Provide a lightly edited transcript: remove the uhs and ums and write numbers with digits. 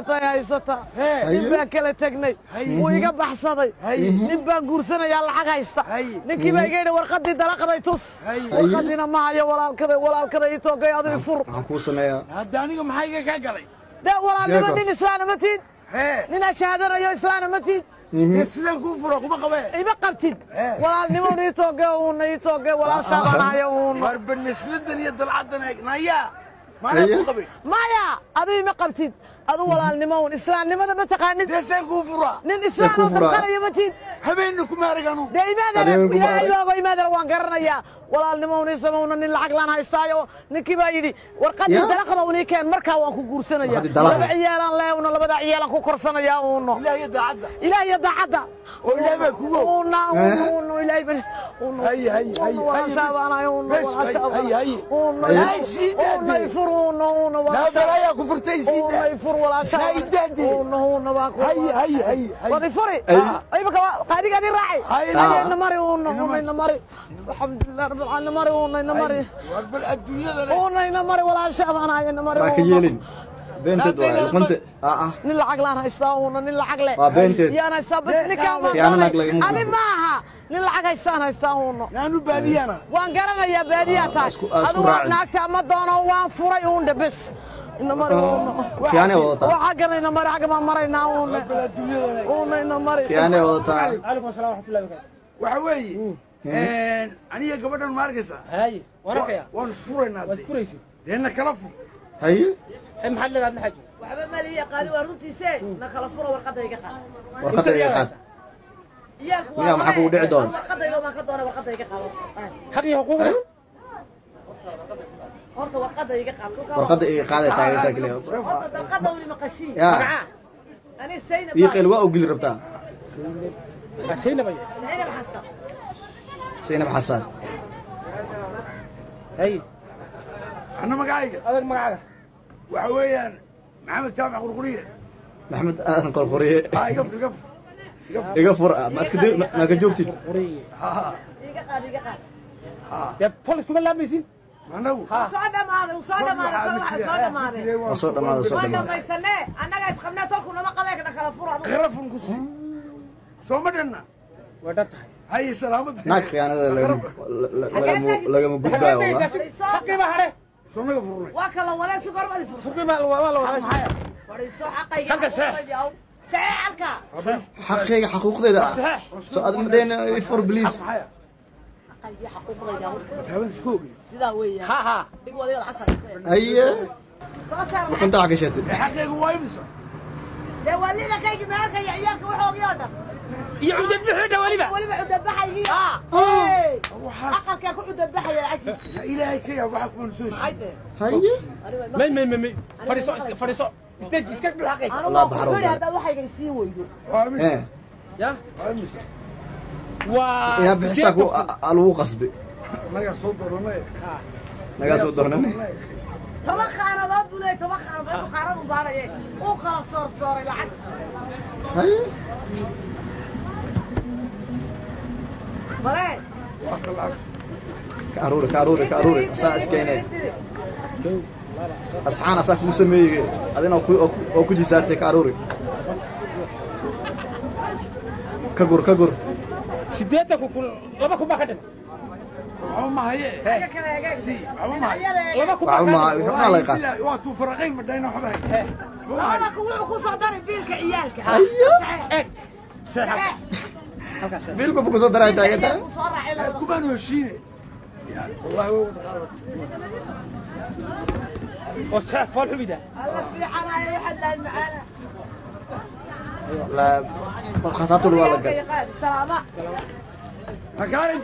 haysta nin baan kala tagnay wuu iga baxsaday nin baan guursanayaa lacag haysta ninkii baa iga yidhi warqadii dalaqaday tus warqadiina ma hayo walaalkaday ii toogay aduu fur waxaan kuu sameeyaa hadda aniga maxaa iga kaa galay dee walaalnimo nin islaana ma tiid nin ashaadanayo islaana ma tiid sidaan kuu furo kuma qabee ima qabtid walaalnimo ii toogay walaashaa baan hayo warban misladan iyo dalcadan eegnayaa maana ku qabay maya aduu ima qabtid adu walaalnimo islaamnimada ma taqaanid desaan kuu furaa nin islaam oo qabanayo ma tiid habeenna kuma aragano dee imaadana waan garanayaa walaalnimo isaguna nin lacag laan haystaayo ninkii baa yidhi warqadii dalaqada unii keen markaa waan ku guursanaya laba ciyaalaan leewna labada ciyaalaan ku korsanayaa uuno ilaahiya daacadda oo ilaahay baa kugu uuno ilaahay baa uuno لا كفرتي سيدة لا يفر ولا شيء لا يدادي هي وظيفري اي بك قاعد راعي هاي نمري ونمري الحمد لله رب العالمين نمري ونمري رب الدنيا ونمري ولا شيء انا نمري راكيلين بنتد وانت nin lacag laan haystaa uuna nin lacag leh waa beenteed yaana sabas ninkaan ani maaha nin lacag haystaan haystaa uuna naanu baadiyana waan garanayaa baadiyaa taas adu naagta ma doono waan furay uun dhabis inamari kiyaane wadataa waxa garanayna mari xaga ma maraynaa uuna inamari kiyaane wadataa عليكم السلام ورحمة الله وبركاته waxa weeye aniga gabadhan ma arkaysa هاي ورقة waan furaynaa واسفريسي deena kala fur hay محل هذا حاجة waxba maliya qaali waa runtiisee na kala furo warqadayga qaad warqadayga qaad miyaa maxaa kugu dhici doona warqadayga ma ka doona warqadayga qaado حقي حقوقنا horta warqadayga qaad warqada iga qaaday taageerta kaliya horta dalqada wali maqashiin yaa ani sayna ii qeyl waa u geli rabtaa سينا بيا sayna xasan Zainab Xasan هاي ana magacayga هذا المقعد waxa weeyaan maxamed jaamac qurquriye Maxamed aan qorqoriye iga fur iga fur ma iska dib ma ka joogtid قرية iga qaad يا فلك كم لا بيسين anagu soo dhamaaday soo dhamaaday soo dhamaado maysanee annaga isqabnaa tolku nama qabay ka kala furo qarafun ku sii soo ma dhanna ودتها hay salaamad naag khiyaanada laga gudbaayo حقي ما هره soo naga furnay waa kala wala si gormadi furo حقي ما والله fariiso xaqayga saacalka xaqayga xaquuqdeeda soo aad madeen for please xaqayga xaquuqdayda taban iskoog sida weeyaan ها dig wadiga lacagta aye soo saar ma kunta ka shatay xaqaygu waa imisa dee walida kaygi meelka ciyaalka wuxuu yoodan يعود بحده ولبا waliba cudad baxaygi aqalka ku cudad baxaya lacagtiisa ilaahay ka yaa waxa ku soo hayde haye مي فريسو استاج اسكت بالحقيقة الله بحر هذا waxayga sii weydo waa imisa يا waa imisa و يا بحسك aluu qasbi naga soo doronay naga soo doonay toban qaanadood buu leeyahay toban qaanadood qaarad u baanayay uu kala sooray lacag haye bare waa kala كاروري أساس كينه أصحان أساس مسميه هذين أو كذي صارت كاروري كجور سيدتك وكل لما كم بخدم ما هي لما كم ما لا يقال waa tu faraqayn madayna waxba labada ku wuxuu ku soo daray biilka ciyaalka صحيح بيلكو بكو دراي تاغتا ku soo raacay kuban heshiine والله هو وصح فول حميده الله في عنا واحد لا معانا لا خاطر ولا قال سلامة ما كان انت